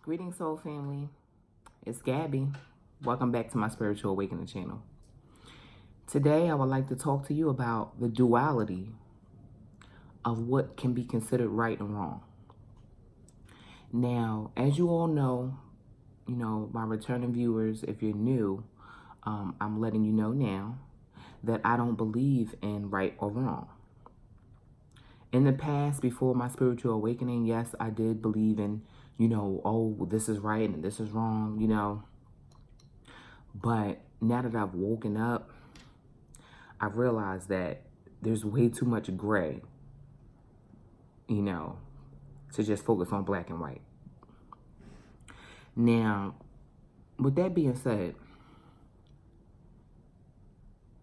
Greetings, soul family. It's Gabby. Welcome back to my Spiritual Awakening channel. Today, I would like to talk to you about the duality of what can be considered right and wrong. Now, as you all know, my returning viewers, if you're new, I'm letting you know now that I don't believe in right or wrong. In the past, before my spiritual awakening, yes, I did believe in, oh, this is right and this is wrong, But now that I've woken up, I've realized that there's way too much gray, to just focus on black and white. Now, with that being said,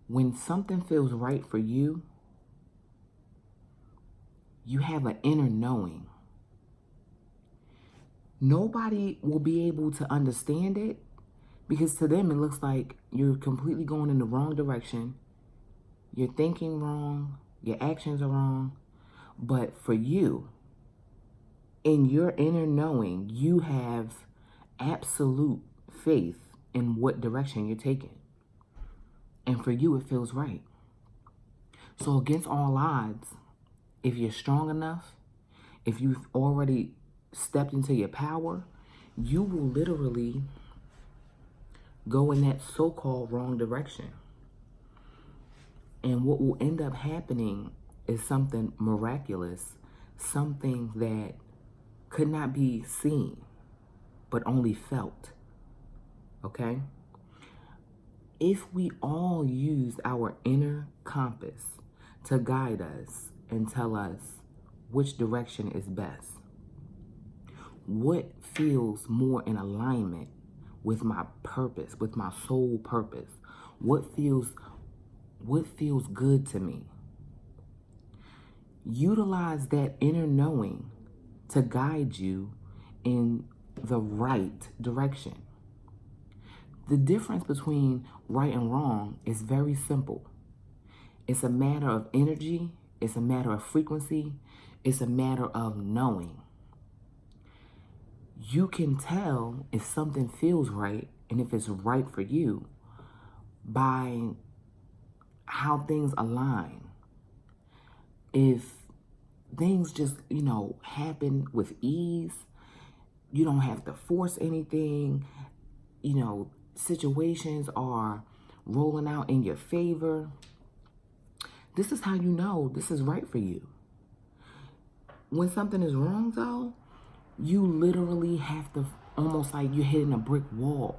when something feels right for you, you have an inner knowing. Nobody will be able to understand it because to them it looks like you're completely going in the wrong direction. You're thinking wrong. Your actions are wrong. But for you, in your inner knowing, you have absolute faith in what direction you're taking. And for you, it feels right. So against all odds, if you're strong enough, if you've already stepped into your power, you will literally go in that so-called wrong direction. And what will end up happening is something miraculous, something that could not be seen, but only felt. Okay? If we all use our inner compass to guide us and tell us which direction is best, what feels more in alignment with my purpose, with my soul purpose, what feels good to me, utilize that inner knowing to guide you in the right direction. The difference between right and wrong is very simple. It's a matter of energy. It's a matter of frequency. It's a matter of knowing. You can tell if something feels right and if it's right for you by how things align. If things just, happen with ease, you don't have to force anything, situations are rolling out in your favor. This is how you know this is right for you. When something is wrong, though, you literally have to, almost like you're hitting a brick wall.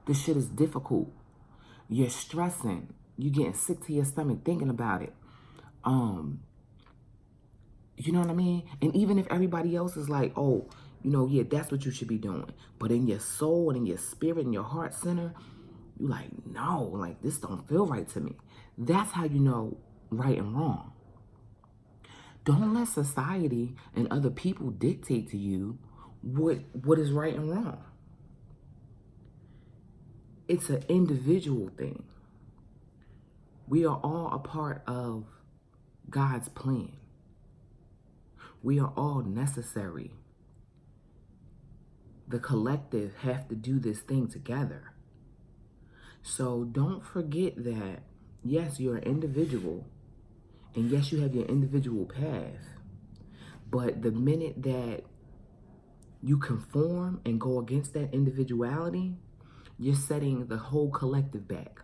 This shit is difficult. You're stressing. You're getting sick to your stomach thinking about it. You know what I mean? And even if everybody else is like, oh, yeah, that's what you should be doing. But in your soul and in your spirit and your heart center, you're like, no, like this don't feel right to me. That's how you know right and wrong. Don't let society and other people dictate to you what is right and wrong. It's an individual thing. We are all a part of God's plan. We are all necessary. The collective have to do this thing together. So don't forget that, yes, you're an individual. And yes, you have your individual path. But the minute that you conform and go against that individuality, you're setting the whole collective back.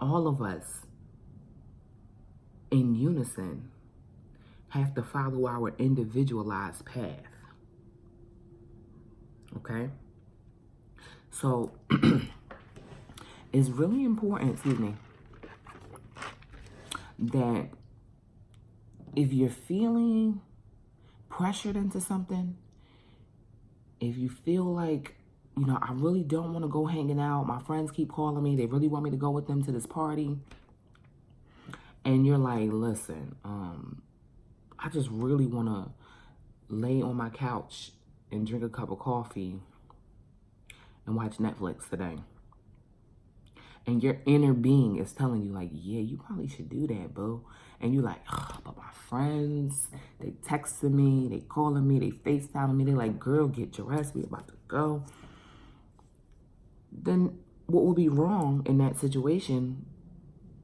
All of us in unison have to follow our individualized path. Okay? So it's really important, that if you're feeling pressured into something, if you feel like, I really don't want to go hanging out, my friends keep calling me, they really want me to go with them to this party, and you're like, listen, I just really want to lay on my couch and drink a cup of coffee and watch Netflix today. And your inner being is telling you like, yeah, you probably should do that, boo. And you like, oh, but my friends, they texting me, they calling me, they FaceTiming me. They like, girl, get dressed, we about to go. Then what would be wrong in that situation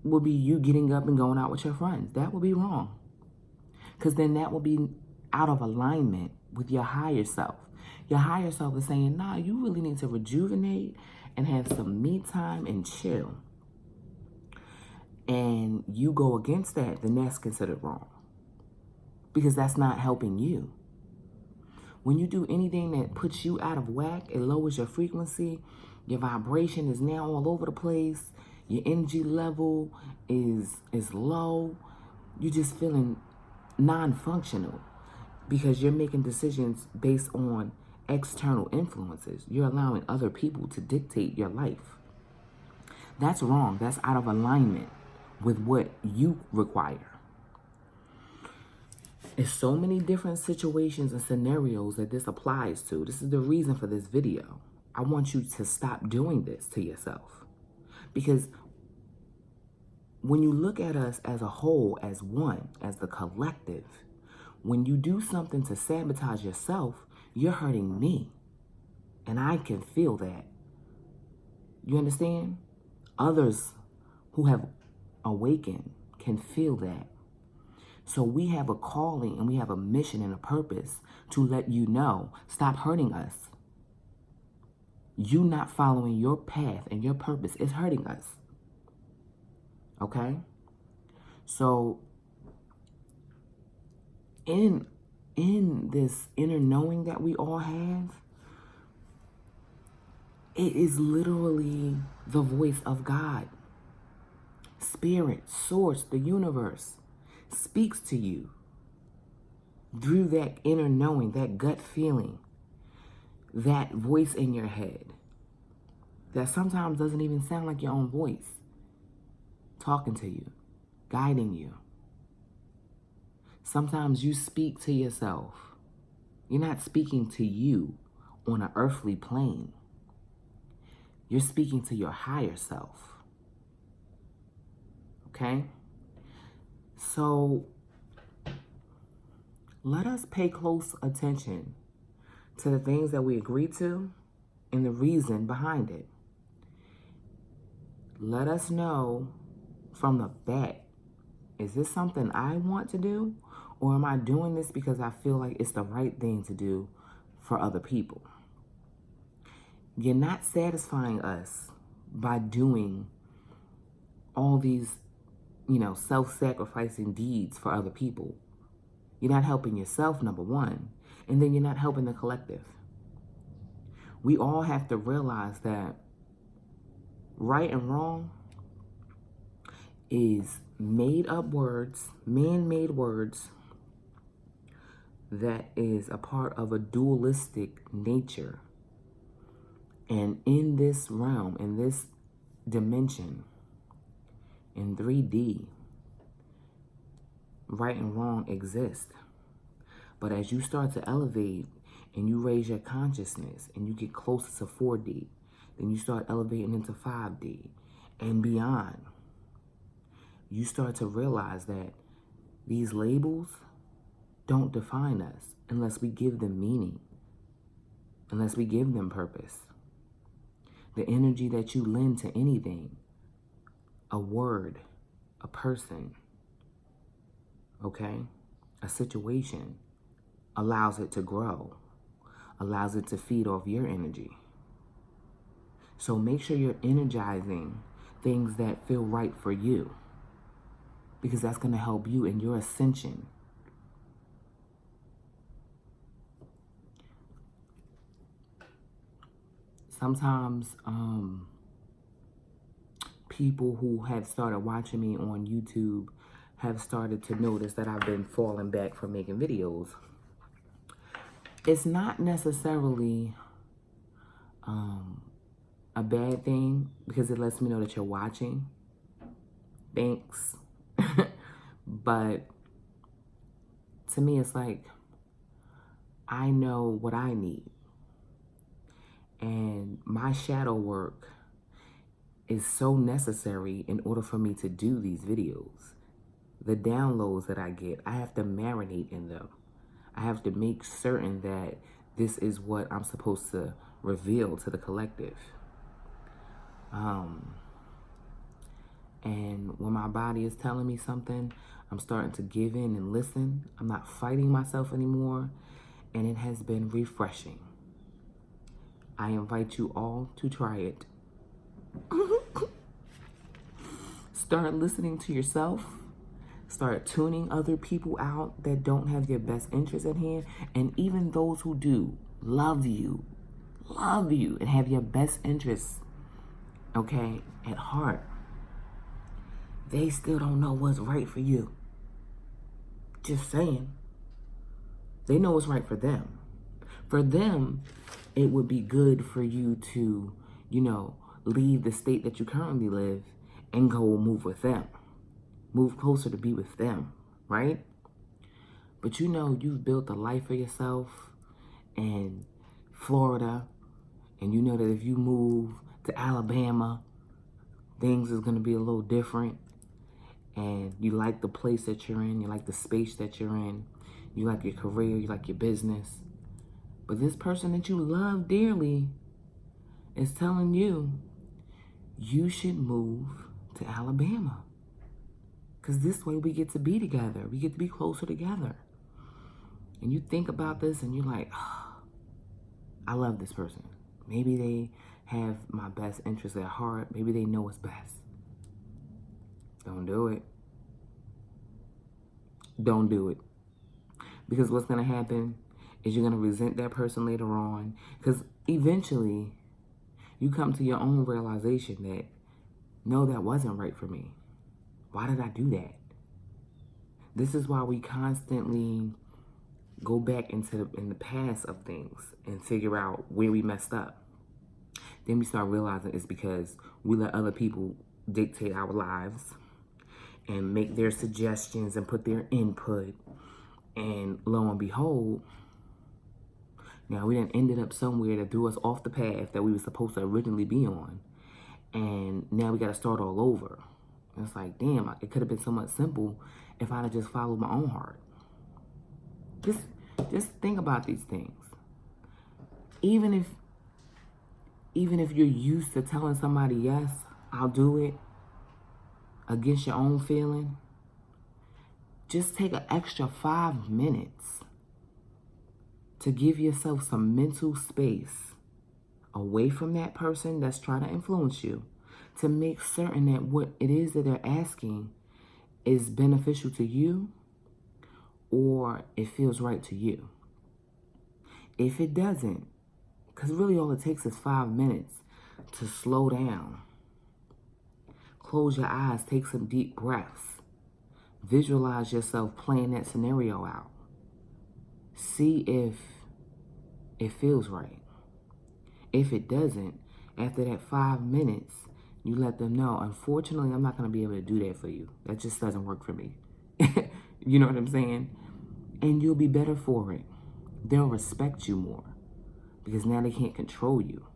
would be you getting up and going out with your friends. That would be wrong. Because then that would be out of alignment with your higher self. Your higher self is saying, nah, you really need to rejuvenate and have some me time and chill. And you go against that, then that's considered wrong. Because that's not helping you. When you do anything that puts you out of whack, it lowers your frequency, your vibration is now all over the place, your energy level is low, you're just feeling non-functional because you're making decisions based on external influences. You're allowing other people to dictate your life. That's wrong. That's out of alignment with what you require. There's so many different situations and scenarios that this applies to. This is the reason for this video. I want you to stop doing this to yourself. Because when you look at us as a whole, as one, as the collective, when you do something to sabotage yourself, you're hurting me. And I can feel that. You understand? Others who have awakened can feel that. So we have a calling and we have a mission and a purpose to let you know, stop hurting us. You not following your path and your purpose is hurting us. Okay? So in this inner knowing that we all have, it is literally the voice of God. Spirit, source, the universe speaks to you through that inner knowing, that gut feeling, that voice in your head that sometimes doesn't even sound like your own voice, talking to you, guiding you. Sometimes you speak to yourself. You're not speaking to you on an earthly plane. You're speaking to your higher self. Okay? So let us pay close attention to the things that we agree to and the reason behind it. Let us know from the bat, is this something I want to do? Or am I doing this because I feel like it's the right thing to do for other people? You're not satisfying us by doing all these, self-sacrificing deeds for other people. You're not helping yourself, number one, and then you're not helping the collective. We all have to realize that right and wrong is made up words, man-made words, that is a part of a dualistic nature. And in this realm, in this dimension, in 3D, right and wrong exist. But as you start to elevate and you raise your consciousness and you get closer to 4D, then you start elevating into 5D and beyond. You start to realize that these labels don't define us unless we give them meaning, unless we give them purpose. The energy that you lend to anything, a word, a person, okay, a situation, allows it to grow, allows it to feed off your energy. So make sure you're energizing things that feel right for you, because that's going to help you in your ascension. Sometimes people who have started watching me on YouTube have started to notice that I've been falling back from making videos. It's not necessarily a bad thing, because it lets me know that you're watching. Thanks. But to me, it's like, I know what I need. And my shadow work is so necessary in order for me to do these videos. The downloads that I get, I have to marinate in them. I have to make certain that this is what I'm supposed to reveal to the collective. And when my body is telling me something, I'm starting to give in and listen. I'm not fighting myself anymore, and it has been refreshing. I invite you all to try it. Start listening to yourself. Start tuning other people out that don't have your best interest at hand. And even those who do love you, and have your best interests, okay, at heart. They still don't know what's right for you. Just saying. They know what's right for them. For them, it would be good for you to, leave the state that you currently live and go move with them. Move closer to be with them, right? But you've built a life for yourself in Florida, and you know that if you move to Alabama, things is going to be a little different. And you like the place that you're in, you like the space that you're in, you like your career, you like your business. But this person that you love dearly is telling you, you should move to Alabama. Because this way we get to be together. We get to be closer together. And you think about this and you're like, oh, I love this person. Maybe they have my best interest at heart. Maybe they know what's best. Don't do it. Don't do it. Because what's going to happen is you're going to resent that person later on. Because eventually, you come to your own realization that, no, that wasn't right for me. Why did I do that? This is why we constantly go back in the past of things and figure out where we messed up. Then we start realizing it's because we let other people dictate our lives and make their suggestions and put their input. And lo and behold, now we done ended up somewhere that threw us off the path that we were supposed to originally be on. And now we got to start all over. And it's like, damn, it could have been so much simple if I'd have just followed my own heart. Just think about these things. Even if you're used to telling somebody, yes, I'll do it, against your own feeling, just take an extra 5 minutes to give yourself some mental space away from that person that's trying to influence you, to make certain that what it is that they're asking is beneficial to you or it feels right to you. If it doesn't, because really all it takes is 5 minutes to slow down. Close your eyes, take some deep breaths. Visualize yourself playing that scenario out. See if it feels right. If it doesn't, after that 5 minutes, you let them know, unfortunately, I'm not going to be able to do that for you. That just doesn't work for me. You know what I'm saying? And you'll be better for it. They'll respect you more because now they can't control you.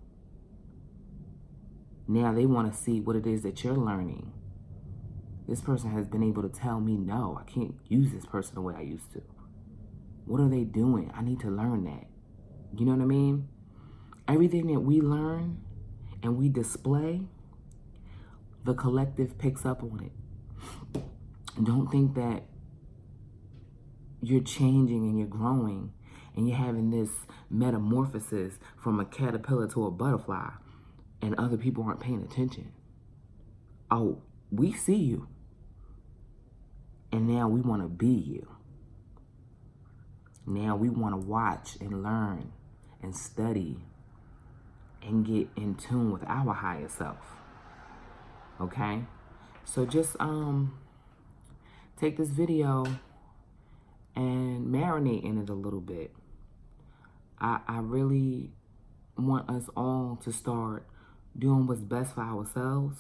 Now they want to see what it is that you're learning. This person has been able to tell me, no, I can't use this person the way I used to. What are they doing? I need to learn that. You know what I mean? Everything that we learn and we display, the collective picks up on it. Don't think that you're changing and you're growing and you're having this metamorphosis from a caterpillar to a butterfly and other people aren't paying attention. Oh, we see you. And now we want to be you. Now we want to watch and learn and study and get in tune with our higher self. Okay? So just take this video and marinate in it a little bit. I really want us all to start doing what's best for ourselves,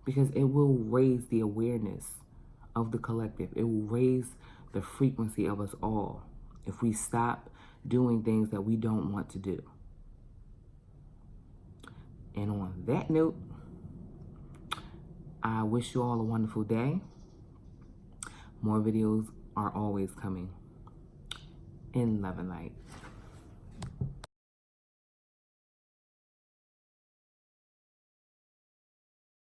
because it will raise the awareness of the collective. It will raise the frequency of us all if we stop doing things that we don't want to do. And on that note, I wish you all a wonderful day. More videos are always coming. In love and light.